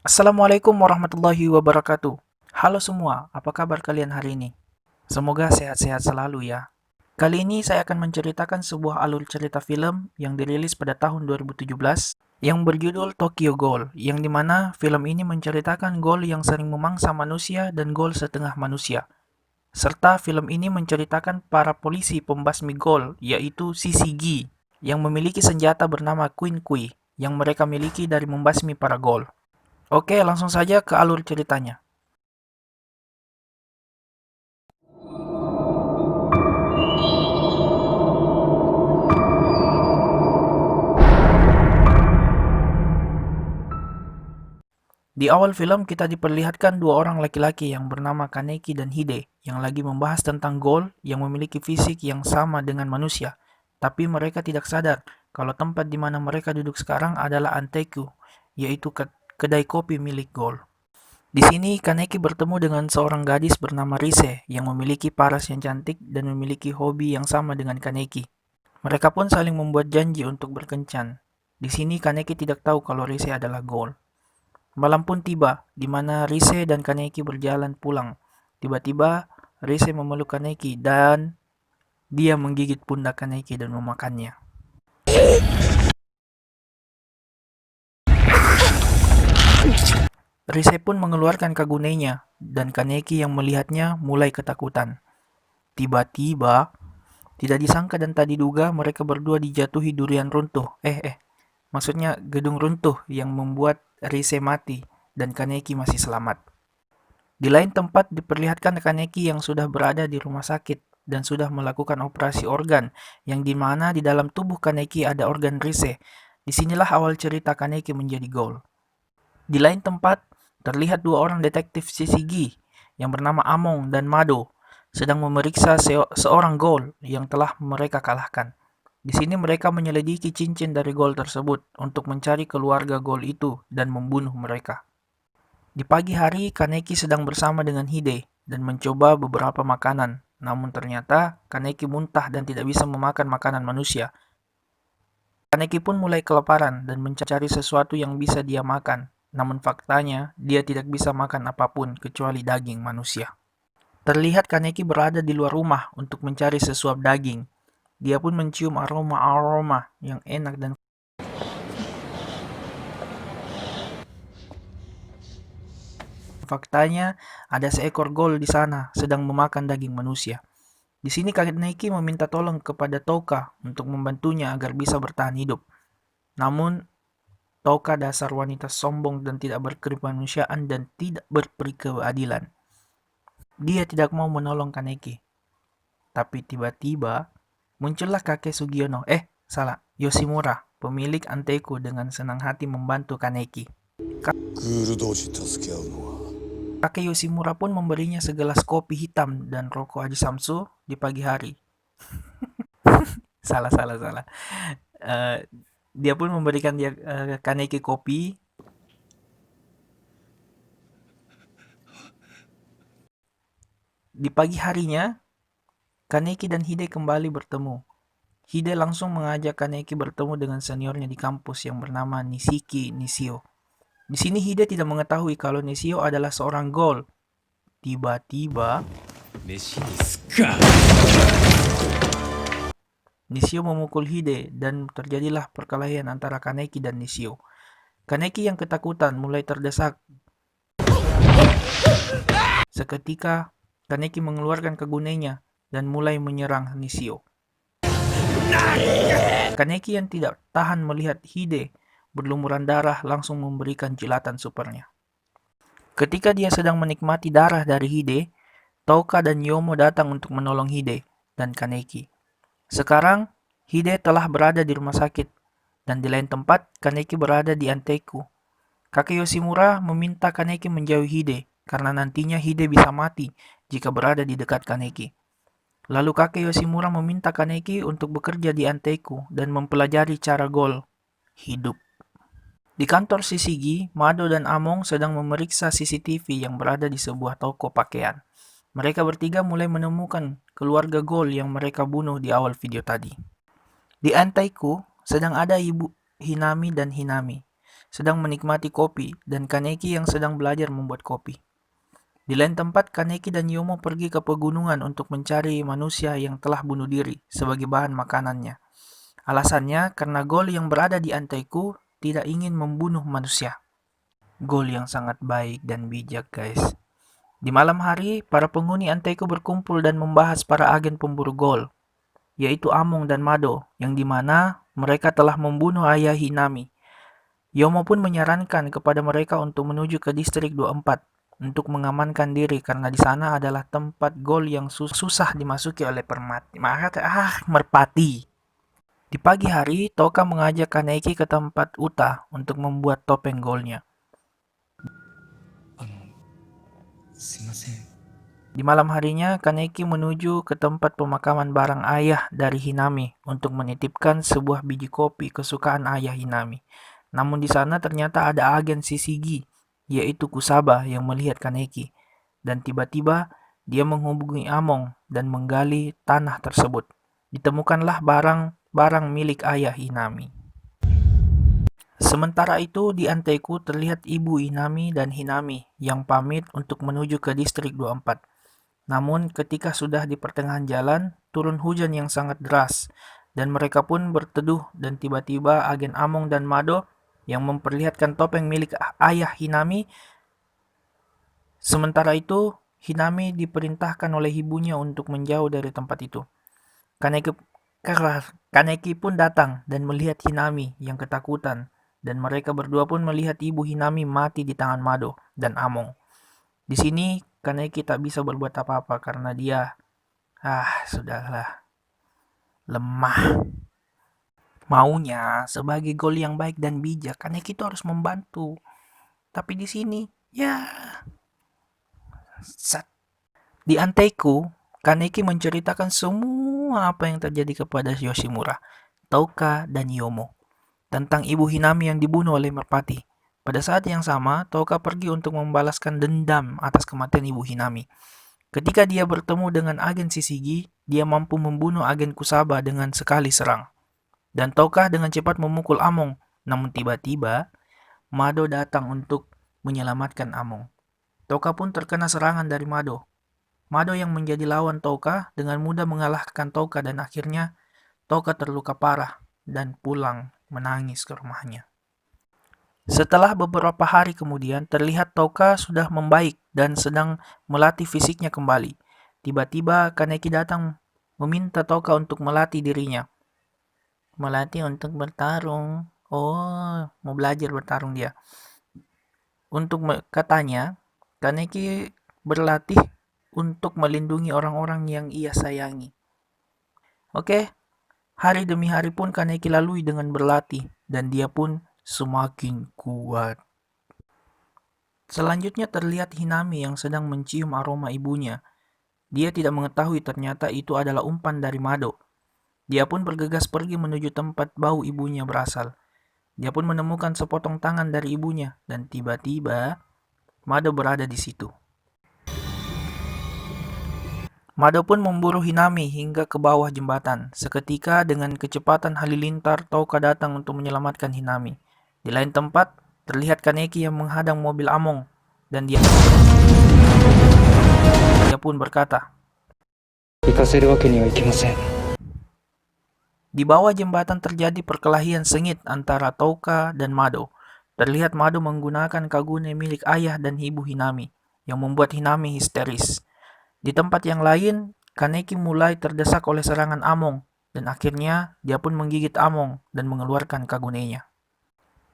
Assalamualaikum warahmatullahi wabarakatuh. Halo semua, apa kabar kalian hari ini? Semoga sehat-sehat selalu ya. Kali ini saya akan menceritakan sebuah alur cerita film yang dirilis pada tahun 2017 yang berjudul Tokyo Ghoul, yang dimana film ini menceritakan ghoul yang sering memangsa manusia dan ghoul setengah manusia. Serta film ini menceritakan para polisi pembasmi ghoul, yaitu CCG, yang memiliki senjata bernama Queen Kui, yang mereka miliki dari membasmi para ghoul. Oke, langsung saja ke alur ceritanya. Di awal film kita diperlihatkan dua orang laki-laki yang bernama Kaneki dan Hide yang lagi membahas tentang ghoul yang memiliki fisik yang sama dengan manusia. Tapi mereka tidak sadar kalau tempat di mana mereka duduk sekarang adalah Anteku, yaitu kedai kopi milik ghoul. Di sini Kaneki bertemu dengan seorang gadis bernama Rise yang memiliki paras yang cantik dan memiliki hobi yang sama dengan Kaneki. Mereka pun saling membuat janji untuk berkencan. Di sini Kaneki tidak tahu kalau Rise adalah ghoul. Malam pun tiba, di mana Rise dan Kaneki berjalan pulang. Tiba-tiba, Rise memeluk Kaneki dan dia menggigit pundak Kaneki dan memakannya. Rise pun mengeluarkan kagunenya, dan Kaneki yang melihatnya mulai ketakutan. Tiba-tiba, tidak disangka dan tak diduga mereka berdua dijatuhi durian runtuh. Maksudnya gedung runtuh yang membuat Rise mati dan Kaneki masih selamat. Di lain tempat diperlihatkan Kaneki yang sudah berada di rumah sakit dan sudah melakukan operasi organ, yang dimana di dalam tubuh Kaneki ada organ Rise. Disinilah awal cerita Kaneki menjadi ghoul. Di lain tempat, terlihat dua orang detektif CCG yang bernama Among dan Mado sedang memeriksa seorang ghoul yang telah mereka kalahkan. Di sini mereka menyelidiki cincin dari ghoul tersebut untuk mencari keluarga ghoul itu dan membunuh mereka. Di pagi hari, Kaneki sedang bersama dengan Hide dan mencoba beberapa makanan. Namun ternyata Kaneki muntah dan tidak bisa memakan makanan manusia. Kaneki pun mulai kelaparan dan mencari sesuatu yang bisa dia makan. Namun faktanya, dia tidak bisa makan apapun kecuali daging manusia. Terlihat Kaneki berada di luar rumah untuk mencari sesuap daging. Dia pun mencium aroma-aroma yang enak dan faktanya ada seekor ghoul di sana sedang memakan daging manusia. Di sini Kaneki meminta tolong kepada Touka untuk membantunya agar bisa bertahan hidup. Namun Touka dasar wanita sombong dan tidak berkemanusiaan dan tidak berperi keadilan. Dia tidak mau menolong Kaneki. Tapi tiba-tiba muncullah kakek Sugiono. Yoshimura, pemilik Anteku dengan senang hati membantu Kaneki. Kakek Yoshimura pun memberinya segelas kopi hitam dan rokok Aji Samsu di pagi hari. Salah. Eh, dia pun memberikan dia Kaneki kopi. Di pagi harinya, Kaneki dan Hide kembali bertemu. Hide langsung mengajak Kaneki bertemu dengan seniornya di kampus yang bernama Nishiki Nishio. Di sini Hide tidak mengetahui kalau Nishio adalah seorang ghoul. Tiba-tiba, Nishio memukul Hide dan terjadilah perkelahian antara Kaneki dan Nishio. Kaneki yang ketakutan mulai terdesak. Seketika, Kaneki mengeluarkan kagunenya dan mulai menyerang Nishio. Kaneki yang tidak tahan melihat Hide berlumuran darah langsung memberikan jilatan supernya. Ketika dia sedang menikmati darah dari Hide, Touka dan Yomo datang untuk menolong Hide dan Kaneki. Sekarang, Hide telah berada di rumah sakit, dan di lain tempat, Kaneki berada di Anteku. Kakek Yoshimura meminta Kaneki menjauhi Hide, karena nantinya Hide bisa mati jika berada di dekat Kaneki. Lalu kakek Yoshimura meminta Kaneki untuk bekerja di Anteku dan mempelajari cara ghoul hidup. Di kantor Shishigi, Mado dan Among sedang memeriksa CCTV yang berada di sebuah toko pakaian. Mereka bertiga mulai menemukan keluarga ghoul yang mereka bunuh di awal video tadi. Di Anteiku sedang ada ibu Hinami dan Hinami. sedang menikmati kopi dan Kaneki yang sedang belajar membuat kopi. Di lain tempat, Kaneki dan Yomo pergi ke pegunungan untuk mencari manusia yang telah bunuh diri sebagai bahan makanannya. Alasannya karena Gol yang berada di Anteiku tidak ingin membunuh manusia. Gol yang sangat baik dan bijak, guys. Di malam hari, para penghuni Anteiku berkumpul dan membahas para agen pemburu Gol, yaitu Among dan Mado, yang dimana mereka telah membunuh ayah Hinami. Yomo pun menyarankan kepada mereka untuk menuju ke distrik 24 untuk mengamankan diri karena di sana adalah tempat Gol yang susah dimasuki oleh merpati. Di pagi hari, Toka mengajak Kaneki ke tempat Uta untuk membuat topeng Golnya. Di malam harinya, Kaneki menuju ke tempat pemakaman barang ayah dari Hinami untuk menitipkan sebuah biji kopi kesukaan ayah Hinami. Namun di sana ternyata ada agen Shishigi, yaitu Kusaba yang melihat Kaneki. Dan tiba-tiba dia menghubungi Among dan menggali tanah tersebut. Ditemukanlah barang-barang milik ayah Hinami. Sementara itu, di Anteiku terlihat ibu Hinami dan Hinami yang pamit untuk menuju ke distrik 24. Namun ketika sudah di pertengahan jalan, turun hujan yang sangat deras, dan mereka pun berteduh dan tiba-tiba agen Among dan Mado yang memperlihatkan topeng milik ayah Hinami. Sementara itu, Hinami diperintahkan oleh ibunya untuk menjauh dari tempat itu. Kaneki pun datang dan melihat Hinami yang ketakutan, dan mereka berdua pun melihat ibu Hinami mati di tangan Mado dan Among. Di sini Kaneki tak bisa berbuat apa-apa karena dia sudahlah, lemah. Maunya sebagai Gol yang baik dan bijak, Kaneki itu harus membantu. Tapi di sini, di Anteiku, Kaneki menceritakan semua apa yang terjadi kepada Yoshimura, Touka, dan Yomo tentang ibu Hinami yang dibunuh oleh merpati. Pada saat yang sama, Touka pergi untuk membalaskan dendam atas kematian ibu Hinami. Ketika dia bertemu dengan agen Shishigi, dia mampu membunuh agen Kusaba dengan sekali serang. Dan Touka dengan cepat memukul Among, namun tiba-tiba Mado datang untuk menyelamatkan Among. Touka pun terkena serangan dari Mado. Mado yang menjadi lawan Touka dengan mudah mengalahkan Touka dan akhirnya Touka terluka parah dan pulang menangis ke rumahnya. Setelah beberapa hari kemudian, terlihat Touka sudah membaik dan sedang melatih fisiknya kembali. Tiba-tiba Kaneki datang meminta Touka untuk melatih dirinya. Melatih untuk bertarung. Oh, mau belajar bertarung dia. Katanya, Kaneki berlatih untuk melindungi orang-orang yang ia sayangi. Oke, hari demi hari pun Kaneki lalui dengan berlatih, dan dia pun semakin kuat. Selanjutnya terlihat Hinami yang sedang mencium aroma ibunya. Dia tidak mengetahui ternyata itu adalah umpan dari Mado. Dia pun bergegas pergi menuju tempat bau ibunya berasal. Dia pun menemukan sepotong tangan dari ibunya, dan tiba-tiba Mado berada di situ. Mado pun memburu Hinami hingga ke bawah jembatan. Seketika dengan kecepatan halilintar, Touka datang untuk menyelamatkan Hinami. Di lain tempat, terlihat Kaneki yang menghadang mobil Among, dan dia pun berkata, di bawah jembatan terjadi perkelahian sengit antara Touka dan Mado. Terlihat Mado menggunakan Kagune milik ayah dan ibu Hinami, yang membuat Hinami histeris. Di tempat yang lain, Kaneki mulai terdesak oleh serangan Among, dan akhirnya dia pun menggigit Among dan mengeluarkan Kagunenya.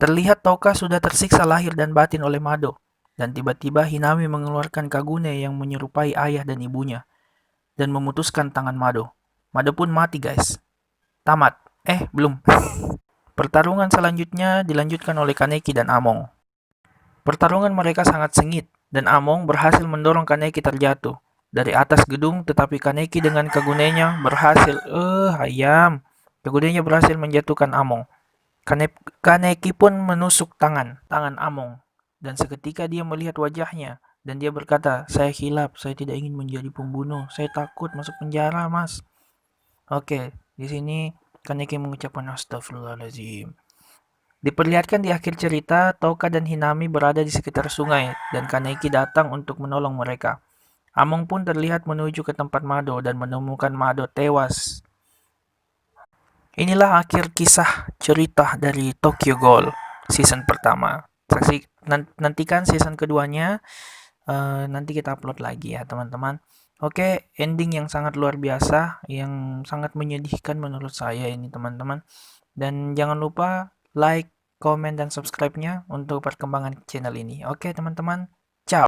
Terlihat Touka sudah tersiksa lahir dan batin oleh Mado, dan tiba-tiba Hinami mengeluarkan Kagune yang menyerupai ayah dan ibunya, dan memutuskan tangan Mado. Mado pun mati, guys. Tamat. Belum. Pertarungan selanjutnya dilanjutkan oleh Kaneki dan Among. Pertarungan mereka sangat sengit, dan Among berhasil mendorong Kaneki terjatuh dari atas gedung, tetapi Kaneki dengan Kagunenya berhasil Kagunenya berhasil menjatuhkan Among. Kaneki pun menusuk tangan Among, dan seketika dia melihat wajahnya, dan dia berkata, "Saya hilap, saya tidak ingin menjadi pembunuh, saya takut masuk penjara, Mas." Oke, di sini Kaneki mengucapkan astagfirullahaladzim. Diperlihatkan di akhir cerita, Toka dan Hinami berada di sekitar sungai, dan Kaneki datang untuk menolong mereka. Among pun terlihat menuju ke tempat Mado dan menemukan Mado tewas. Inilah akhir kisah cerita dari Tokyo Ghoul season pertama. Nantikan season keduanya, nanti kita upload lagi ya teman-teman. Oke, ending yang sangat luar biasa, yang sangat menyedihkan menurut saya ini teman-teman. Dan jangan lupa like, komen, dan subscribe-nya untuk perkembangan channel ini. Oke teman-teman, ciao.